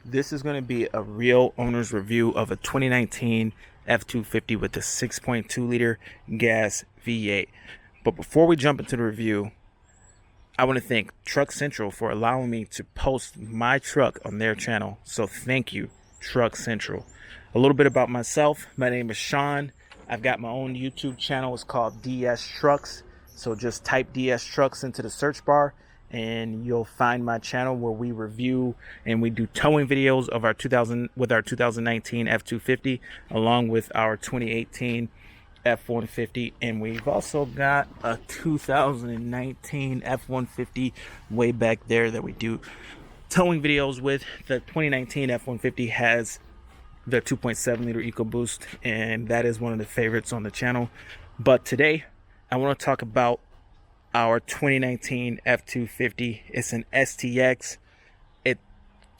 This is going to be a real owner's review of a 2019 F250 with the 6.2 liter gas V8. But before we jump into the review, I want to thank Truck Central for allowing me to post my truck on their channel. So thank you, Truck Central. A little bit about myself. My name is Sean. I've got my own YouTube channel. It's called DS Trucks. So just type DS Trucks into the search bar and you'll find my channel where we review and we do towing videos of our 2019 F250 along with our 2018 F150, and we've also got a 2019 F150 way back there that we do towing videos with. The 2019 F150 has the 2.7 liter EcoBoost, and that is one of the favorites on the channel. But today I want to talk about our 2019 F250. It's an STX. It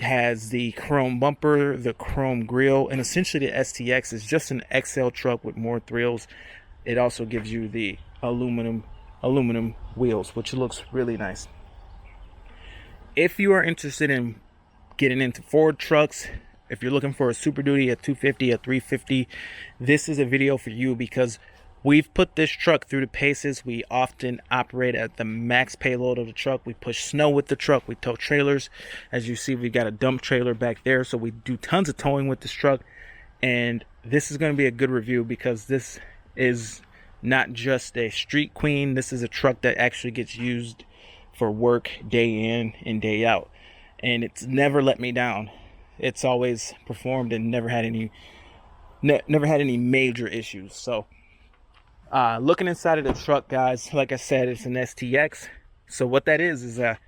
has the chrome bumper, the chrome grille, and essentially the STX is just an XL truck with more thrills. It also gives you the aluminum wheels, which looks really nice. If you are interested in getting into Ford trucks, if you're looking for a Super Duty, a 250, a 350, this is a video for you because we've put this truck through the paces. We often operate at the max payload of the truck. We push snow with the truck. We tow trailers. As you see, we've got a dump trailer back there. So we do tons of towing with this truck. And this is going to be a good review because this is not just a street queen. This is a truck that actually gets used for work day in and day out. And it's never let me down. It's always performed and never had any major issues. So looking inside of the truck, guys, like I said, it's an STX. So what that is a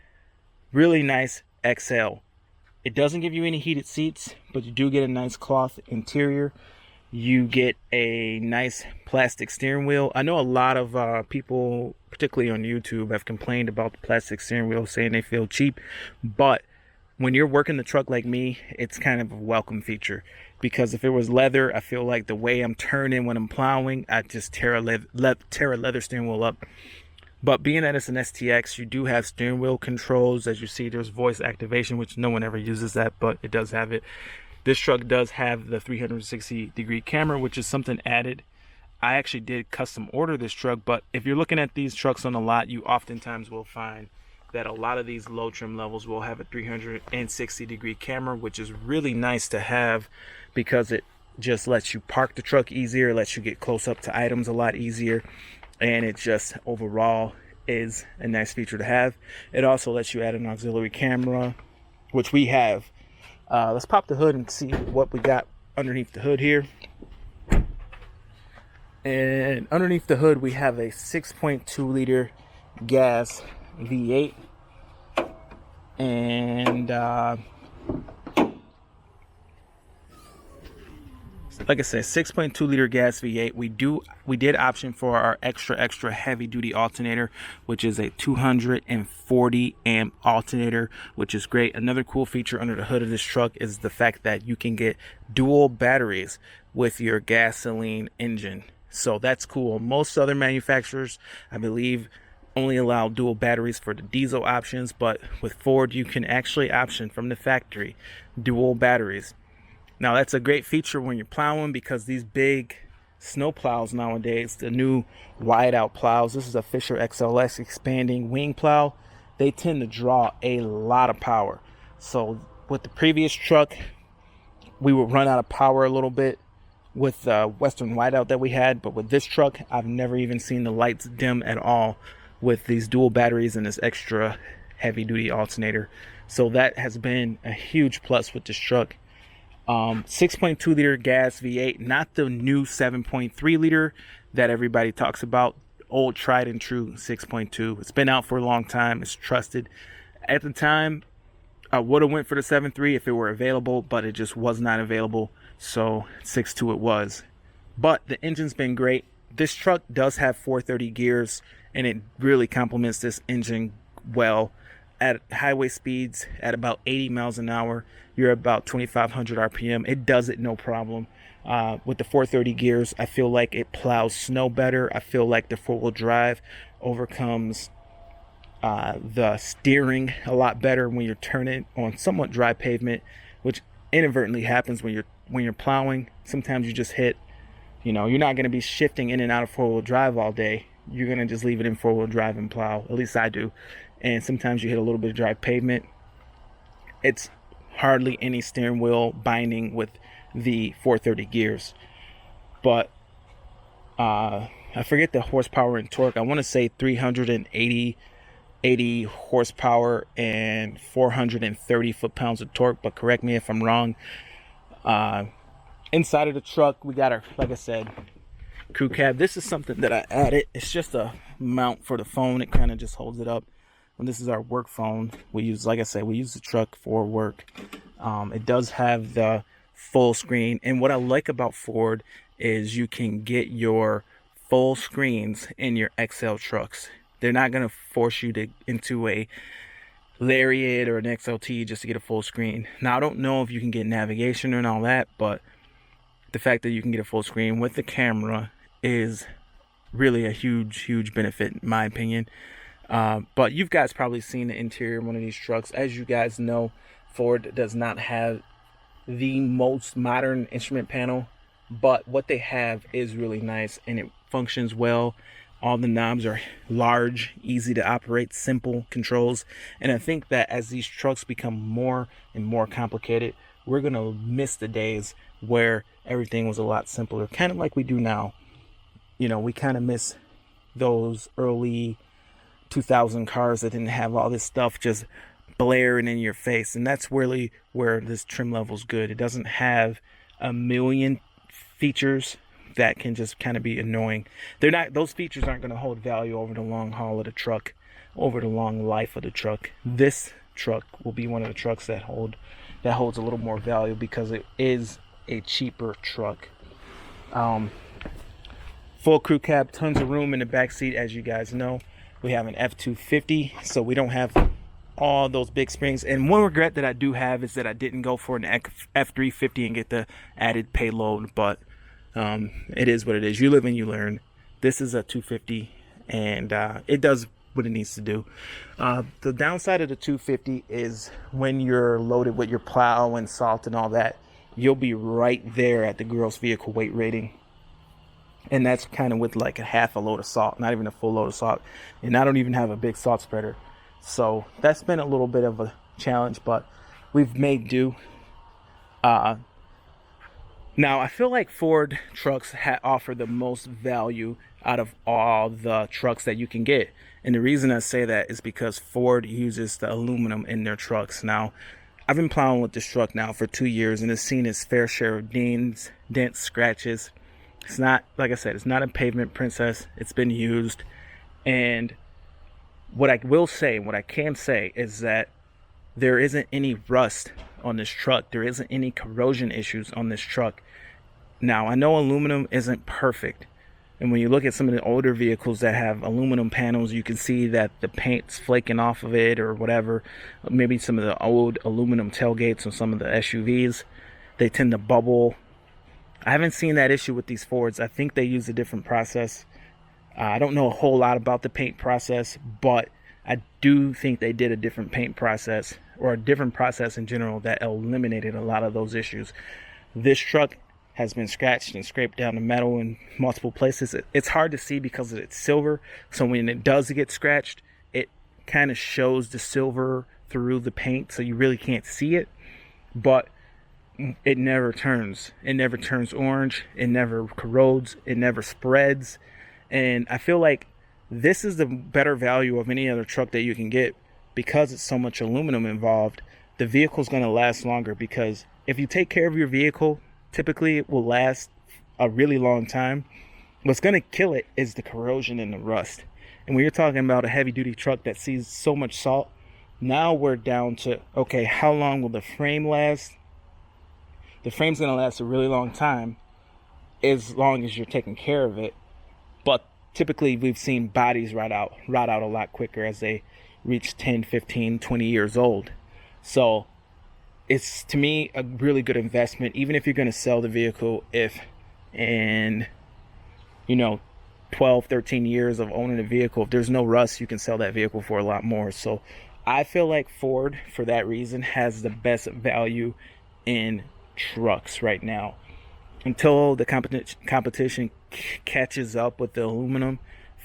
really nice XL. It doesn't give you any heated seats, but you do get a nice cloth interior. You get a nice plastic steering wheel. I know a lot of people, particularly on YouTube, have complained about the plastic steering wheel, saying they feel cheap. But when you're working the truck like me, it's kind of a welcome feature. Because if it was leather, I feel like the way I'm turning when I'm plowing, I just tear a leather steering wheel up. But being that it's an STX, you do have steering wheel controls. As you see, there's voice activation, which no one ever uses that, but it does have it. This truck does have the 360-degree camera, which is something added. I actually did custom order this truck, but if you're looking at these trucks on the lot, you oftentimes will find that a lot of these low trim levels will have a 360-degree camera, which is really nice to have because it just lets you park the truck easier, lets you get close up to items a lot easier, and it just overall is a nice feature to have. It also lets you add an auxiliary camera, which we have. Let's pop the hood and see what we got underneath the hood here. And underneath the hood we have a 6.2 liter gas V8, and like I said, 6.2 liter gas V8. We did option for our extra heavy duty alternator, which is a 240 amp alternator, which is great. Another cool feature under the hood of this truck is the fact that you can get dual batteries with your gasoline engine. So that's cool. Most other manufacturers, I believe, only allow dual batteries for the diesel options, but with Ford you can actually option from the factory dual batteries. Now that's a great feature when you're plowing because these big snow plows nowadays, the new wide out plows, this is a Fisher XLS expanding wing plow, they tend to draw a lot of power. So with the previous truck we would run out of power a little bit with the Western whiteout that we had, but with this truck I've never even seen the lights dim at all with these dual batteries and this extra heavy duty alternator. So that has been a huge plus with this truck. 6.2 liter gas V8, not the new 7.3 liter that everybody talks about. Old tried and true 6.2. It's been out for a long time. It's trusted. At the time I would have went for the 7.3 if it were available, but it just was not available, so 6.2 it was. But the engine's been great. This truck does have 430 gears, and it really complements this engine well. At highway speeds, at about 80 miles an hour, you're about 2,500 RPM. It does it no problem. With the 430 gears, I feel like it plows snow better. I feel like the four-wheel drive overcomes the steering a lot better when you're turning on somewhat dry pavement which inadvertently happens when you're plowing. Sometimes you just hit, you're not going to be shifting in and out of four-wheel drive all day. You're going to just leave it in four-wheel drive and plow. At least I do. And sometimes you hit a little bit of dry pavement. It's hardly any steering wheel binding with the 430 gears. But I forget the horsepower and torque. I want to say 380 horsepower and 430 foot-pounds of torque, but correct me if I'm wrong. Inside of the truck, we got our, like I said, crew cab. This is something that I added. It's just a mount for the phone. It kind of just holds it up. And this is our work phone. We use, like I said, we use the truck for work. It does have the full screen. And what I like about Ford is you can get your full screens in your XL trucks. They're not going to force you into a Lariat or an XLT just to get a full screen. Now, I don't know if you can get navigation and all that, but the fact that you can get a full screen with the camera is really a huge benefit, in my opinion. But you guys probably seen the interior of one of these trucks. As you guys know, Ford does not have the most modern instrument panel, but what they have is really nice and it functions well. All the knobs are large, easy to operate, simple controls. And I think that as these trucks become more and more complicated, we're going to miss the days where everything was a lot simpler, kind of like we do now. We kind of miss those early 2000 cars that didn't have all this stuff just blaring in your face. And that's really where this trim level is good. It doesn't have a million features that can just kind of be annoying. Those features aren't going to hold value over the long haul of the truck, over the long life of the truck. This truck will be one of the trucks that holds a little more value because it is a cheaper truck. Full crew cab, tons of room in the back seat. As you guys know, we have an F250, so we don't have all those big springs. And one regret that I do have is that I didn't go for an F350 and get the added payload, but it is what it is. You live and you learn. This is a 250 and it does what it needs to do. The downside of the 250 is when you're loaded with your plow and salt and all that, you'll be right there at the gross vehicle weight rating. And that's kind of with like a half a load of salt, not even a full load of salt. And I don't even have a big salt spreader. So that's been a little bit of a challenge, but we've made do. Now, I feel like Ford trucks offer the most value out of all the trucks that you can get. And the reason I say that is because Ford uses the aluminum in their trucks. Now, I've been plowing with this truck now for 2 years and it's seen its fair share of dents, scratches. It's not, like I said, it's not a pavement princess. It's been used. And what I can say is that there isn't any rust on this truck. There isn't any corrosion issues on this truck. Now, I know aluminum isn't perfect. And when you look at some of the older vehicles that have aluminum panels, you can see that the paint's flaking off of it or whatever. Maybe some of the old aluminum tailgates on some of the SUVs, they tend to bubble. I haven't seen that issue with these Fords. I think they use a different process. I don't know a whole lot about the paint process, but I do think they did a different paint process or a different process in general that eliminated a lot of those issues. This truck has been scratched and scraped down the metal in multiple places. It's hard to see because it's silver, so when it does get scratched, it kind of shows the silver through the paint, so you really can't see it, but it never turns. It never turns orange. It never corrodes. It never spreads. And I feel like this is the better value of any other truck that you can get because it's so much aluminum involved. The vehicle's going to last longer because if you take care of your vehicle, typically it will last a really long time. What's going to kill it is the corrosion and the rust. And when you're talking about a heavy duty truck that sees so much salt, now we're down to, okay, how long will the frame last? The frame's going to last a really long time as long as you're taking care of it. But typically we've seen bodies rot out a lot quicker as they reach 10, 15, 20 years old. So it's, to me, a really good investment, even if you're going to sell the vehicle. If in 12, 13 years of owning a vehicle, if there's no rust, you can sell that vehicle for a lot more. So I feel like Ford, for that reason, has the best value in trucks right now. Until the competition catches up with the aluminum,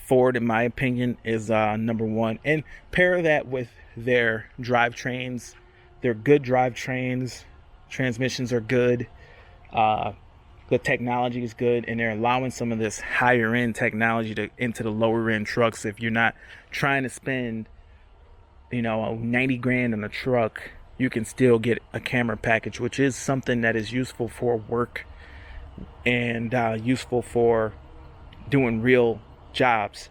Ford, in my opinion, is number one. And pair that with their drivetrains. They're good drivetrains. Transmissions are good. The technology is good, and they're allowing some of this higher end technology into the lower end trucks. If you're not trying to spend, 90 grand on a truck, you can still get a camera package, which is something that is useful for work and useful for doing real jobs.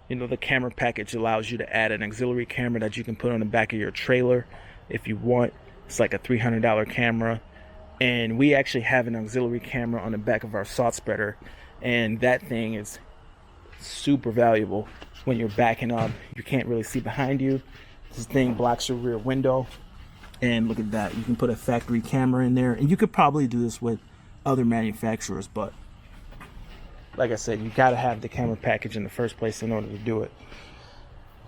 The camera package allows you to add an auxiliary camera that you can put on the back of your trailer if you want. It's like a $300 camera. And we actually have an auxiliary camera on the back of our salt spreader, and that thing is super valuable. When you're backing up, you can't really see behind you. This thing blocks your rear window, and look at that. You can put a factory camera in there, and you could probably do this with other manufacturers, but like I said, you got to have the camera package in the first place in order to do it.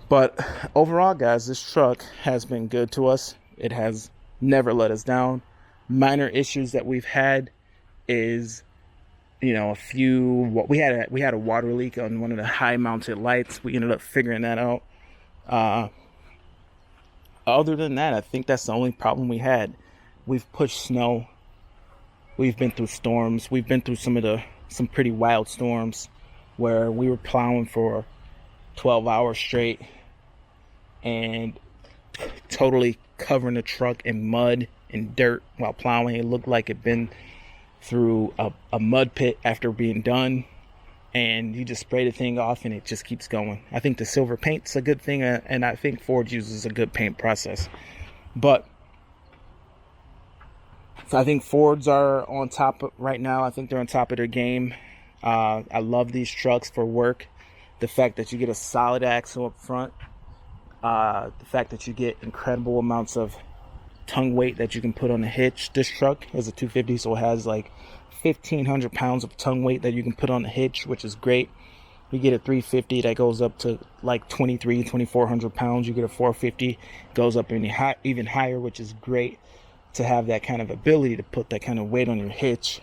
But overall, guys, this truck has been good to us. It has never let us down. Minor issues that we've had is, we had a water leak on one of the high mounted lights. We ended up figuring that out. Other than that, I think that's the only problem we had. We've pushed snow. We've been through storms. We've been through some pretty wild storms where we were plowing for 12 hours straight and totally covering the truck in mud and dirt while plowing. It looked like it'd been through a mud pit after being done, and you just spray the thing off and it just keeps going. I think the silver paint's a good thing, and I think Ford uses a good paint process. But so I think Fords are on top right now. I think they're on top of their game. I love these trucks for work. The fact that you get a solid axle up front, the fact that you get incredible amounts of tongue weight that you can put on the hitch. This truck is a 250, so it has like 1,500 pounds of tongue weight that you can put on the hitch, which is great. You get a 350 that goes up to like 2,400 pounds. You get a 450, goes up even higher, which is great to have that kind of ability to put that kind of weight on your hitch.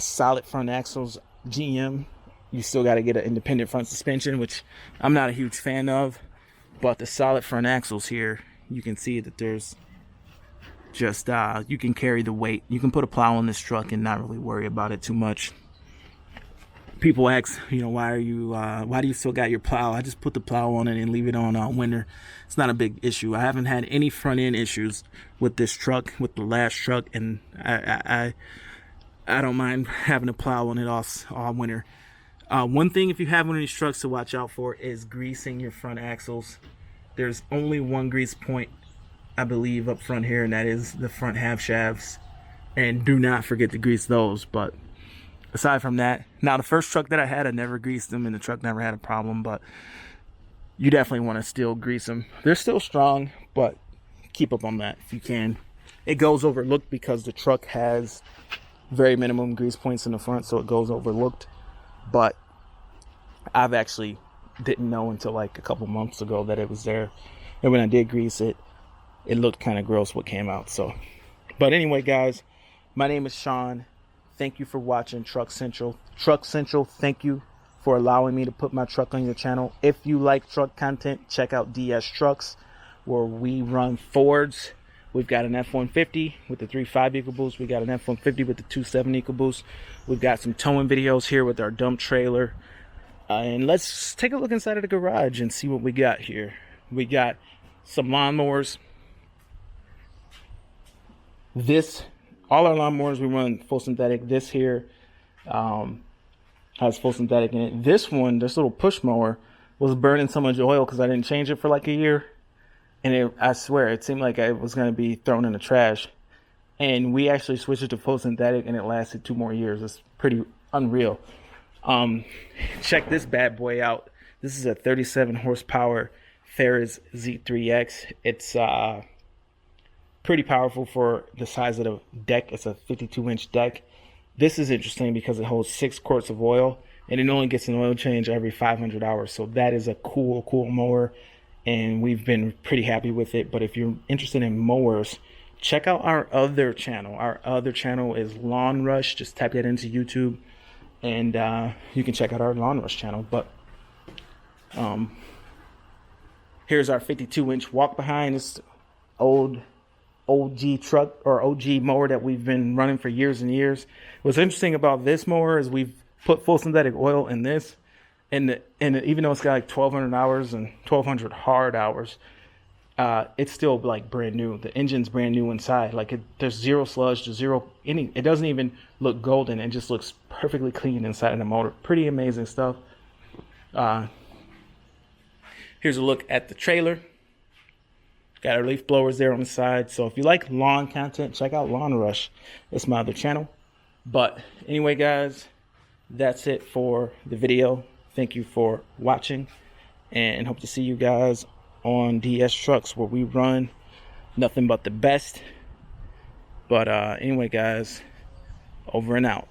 Solid front axles, GM. You still got to get an independent front suspension, which I'm not a huge fan of. But the solid front axles here, you can see that there's just you can carry the weight. You can put a plow on this truck and not really worry about it too much. People ask, why do you still got your plow? I just put the plow on it and leave it on all winter. It's not a big issue. I haven't had any front end issues with this truck, with the last truck, and I don't mind having a plow on it all winter. One thing, if you have one of these trucks, to watch out for is greasing your front axles. There's only one grease point, I believe, up front here, and that is the front half shafts. And do not forget to grease those. But aside from that, now the first truck that I had, I never greased them, and the truck never had a problem. But you definitely want to still grease them. They're still strong, but keep up on that if you can. It goes overlooked because the truck has very minimum grease points in the front, so it goes overlooked. But I've actually didn't know until like a couple months ago that it was there, and when I did grease it, it looked kind of gross what came out. So, but anyway, guys, my name is Sean. Thank you for watching Truck Central. Thank you for allowing me to put my truck on your channel. If you like truck content, check out DS Trucks, where we run Fords. We've got an F150 with the 3.5 EcoBoost. We got an F150 with the 2.7 EcoBoost. We've got some towing videos here with our dump trailer. And let's take a look inside of the garage and see what we got here. We got some lawnmowers. All our lawnmowers, we run full synthetic. This here has full synthetic in it. This little push mower, was burning so much oil because I didn't change it for like a year. And I swear, it seemed like I was going to be thrown in the trash. And we actually switched it to full synthetic, and it lasted 2 more years. It's pretty unreal. Check this bad boy out. This is a 37 horsepower Ferris Z3X. It's pretty powerful for the size of the deck. It's a 52-inch deck. This is interesting because it holds 6 quarts of oil, and it only gets an oil change every 500 hours. So that is a cool mower, and we've been pretty happy with it. But if you're interested in mowers, check out our other channel. Our other channel is Lawn Rush. Just type that into YouTube, and you can check out our Lawn Rush channel. But here's our 52-inch walk behind. This old OG truck or OG mower that we've been running for years and years. What's interesting about this mower is we've put full synthetic oil in this, and even though it's got like 1,200 hours and 1,200 hard hours, it's still like brand new. The engine's brand new inside. Like there's zero sludge, there's zero any. It doesn't even look golden. It just looks perfectly clean inside of the motor. Pretty amazing stuff. Here's a look at the trailer. Got our leaf blowers there on the side. So if you like lawn content, check out Lawn Rush. It's my other channel. But anyway, guys, that's it for the video. Thank you for watching, and hope to see you guys on DS Trucks, where we run nothing but the best. But anyway, guys, over and out.